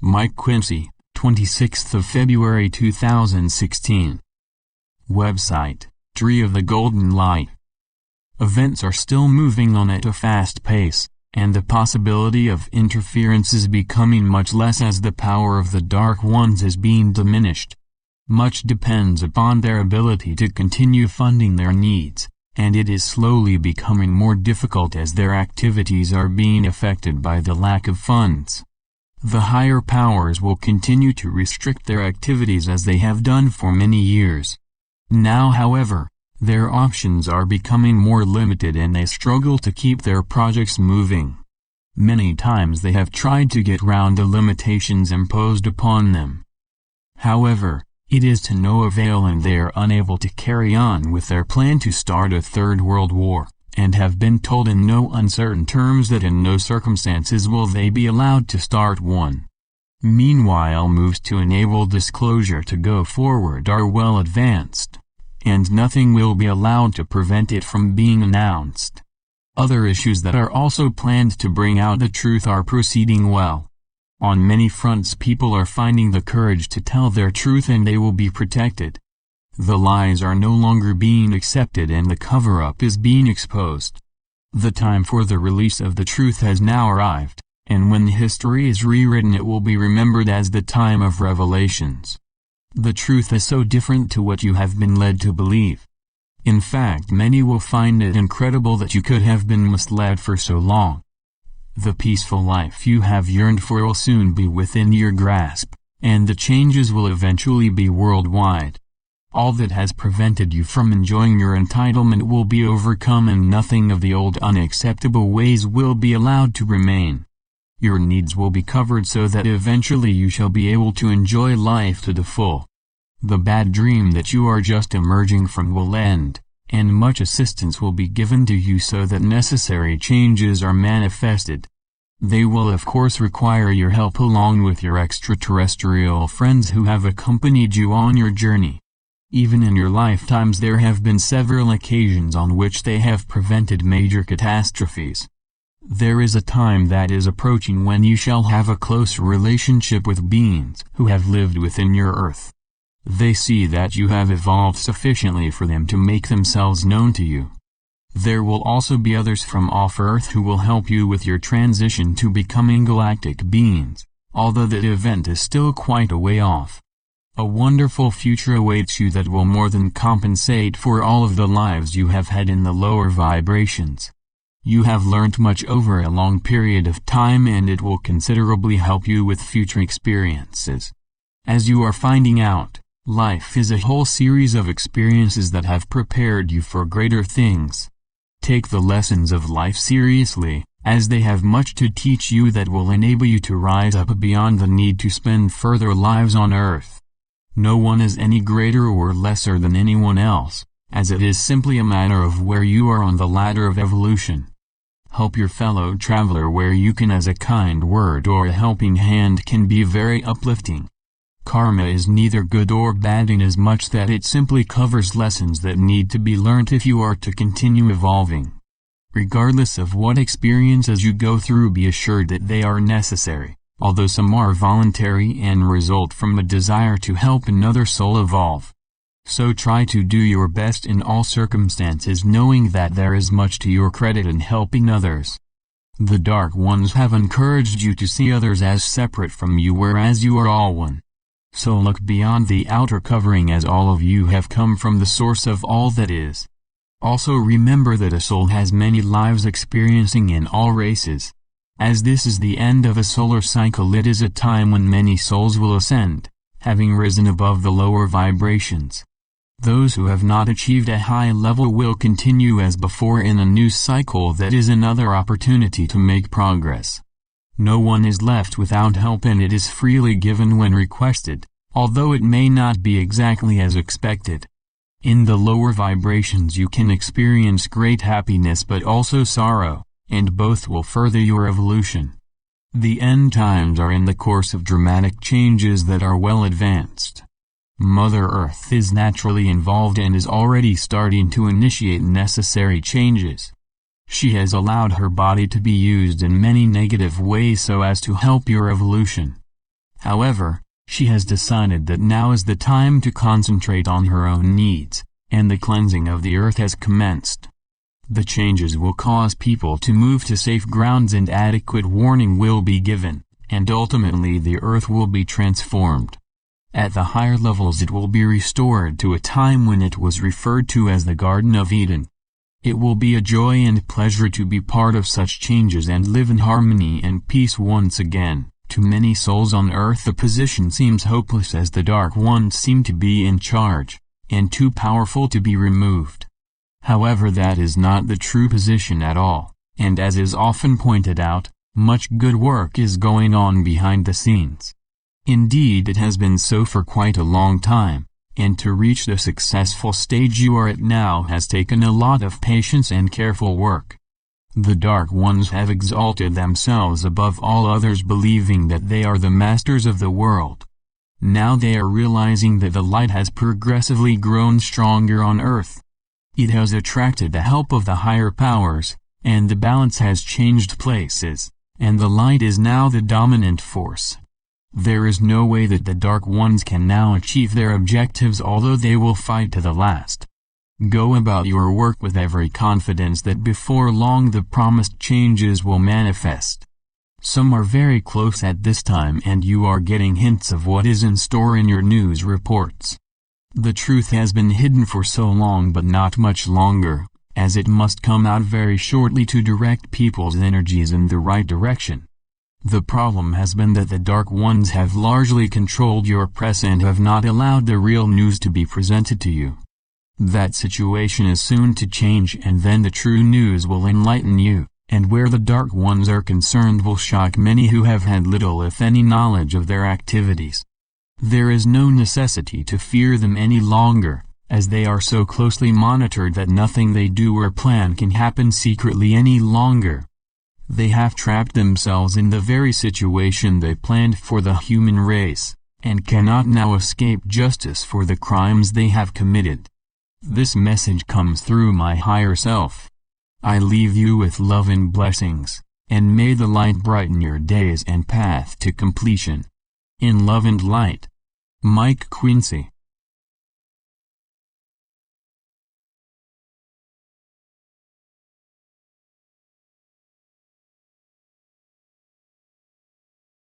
Mike Quinsey, 26th of February 2016. Website, Tree of the Golden Light. Events are still moving on at a fast pace, and the possibility of interference is becoming much less as the power of the Dark Ones is being diminished. Much depends upon their ability to continue funding their needs, and it is slowly becoming more difficult as their activities are being affected by the lack of funds. The higher powers will continue to restrict their activities as they have done for many years. Now, however, their options are becoming more limited and they struggle to keep their projects moving. Many times they have tried to get round the limitations imposed upon them. However, it is to no avail and they are unable to carry on with their plan to start a third world war, and have been told in no uncertain terms that in no circumstances will they be allowed to start one. Meanwhile, moves to enable disclosure to go forward are well advanced, and nothing will be allowed to prevent it from being announced. Other issues that are also planned to bring out the truth are proceeding well. On many fronts people are finding the courage to tell their truth and they will be protected. The lies are no longer being accepted and the cover-up is being exposed. The time for the release of the truth has now arrived, and when history is rewritten it will be remembered as the time of revelations. The truth is so different to what you have been led to believe. In fact, many will find it incredible that you could have been misled for so long. The peaceful life you have yearned for will soon be within your grasp, and the changes will eventually be worldwide. All that has prevented you from enjoying your entitlement will be overcome and nothing of the old unacceptable ways will be allowed to remain. Your needs will be covered so that eventually you shall be able to enjoy life to the full. The bad dream that you are just emerging from will end, and much assistance will be given to you so that necessary changes are manifested. They will of course require your help along with your extraterrestrial friends who have accompanied you on your journey. Even in your lifetimes there have been several occasions on which they have prevented major catastrophes. There is a time that is approaching when you shall have a close relationship with beings who have lived within your earth. They see that you have evolved sufficiently for them to make themselves known to you. There will also be others from off-Earth who will help you with your transition to becoming galactic beings, although that event is still quite a way off. A wonderful future awaits you that will more than compensate for all of the lives you have had in the lower vibrations. You have learnt much over a long period of time and it will considerably help you with future experiences. As you are finding out, life is a whole series of experiences that have prepared you for greater things. Take the lessons of life seriously, as they have much to teach you that will enable you to rise up beyond the need to spend further lives on Earth. No one is any greater or lesser than anyone else, as it is simply a matter of where you are on the ladder of evolution. Help your fellow traveler where you can, as a kind word or a helping hand can be very uplifting. Karma is neither good or bad inasmuch that it simply covers lessons that need to be learnt if you are to continue evolving. Regardless of what experiences you go through, be assured that they are necessary, although some are voluntary and result from a desire to help another soul evolve. So try to do your best in all circumstances, knowing that there is much to your credit in helping others. The Dark Ones have encouraged you to see others as separate from you, whereas you are all one. So look beyond the outer covering, as all of you have come from the source of all that is. Also remember that a soul has many lives experiencing in all races. As this is the end of a solar cycle, it is a time when many souls will ascend, having risen above the lower vibrations. Those who have not achieved a high level will continue as before in a new cycle that is another opportunity to make progress. No one is left without help and it is freely given when requested, although it may not be exactly as expected. In the lower vibrations you can experience great happiness but also sorrow, and both will further your evolution. The end times are in the course of dramatic changes that are well advanced. Mother Earth is naturally involved and is already starting to initiate necessary changes. She has allowed her body to be used in many negative ways so as to help your evolution. However, she has decided that now is the time to concentrate on her own needs, and the cleansing of the earth has commenced. The changes will cause people to move to safe grounds and adequate warning will be given, and ultimately the earth will be transformed. At the higher levels it will be restored to a time when it was referred to as the Garden of Eden. It will be a joy and pleasure to be part of such changes and live in harmony and peace once again. To many souls on earth the position seems hopeless as the Dark Ones seem to be in charge, and too powerful to be removed. However, that is not the true position at all, and as is often pointed out, much good work is going on behind the scenes. Indeed, it has been so for quite a long time, and to reach the successful stage you are at now has taken a lot of patience and careful work. The Dark Ones have exalted themselves above all others, believing that they are the masters of the world. Now they are realizing that the light has progressively grown stronger on earth. It has attracted the help of the higher powers, and the balance has changed places, and the light is now the dominant force. There is no way that the Dark Ones can now achieve their objectives, although they will fight to the last. Go about your work with every confidence that before long the promised changes will manifest. Some are very close at this time and you are getting hints of what is in store in your news reports. The truth has been hidden for so long, but not much longer, as it must come out very shortly to direct people's energies in the right direction. The problem has been that the Dark Ones have largely controlled your press and have not allowed the real news to be presented to you. That situation is soon to change, and then the true news will enlighten you, and where the Dark Ones are concerned will shock many who have had little if any knowledge of their activities. There is no necessity to fear them any longer, as they are so closely monitored that nothing they do or plan can happen secretly any longer. They have trapped themselves in the very situation they planned for the human race, and cannot now escape justice for the crimes they have committed. This message comes through my higher self. I leave you with love and blessings, and may the light brighten your days and path to completion. In love and light. Mike Quinsey.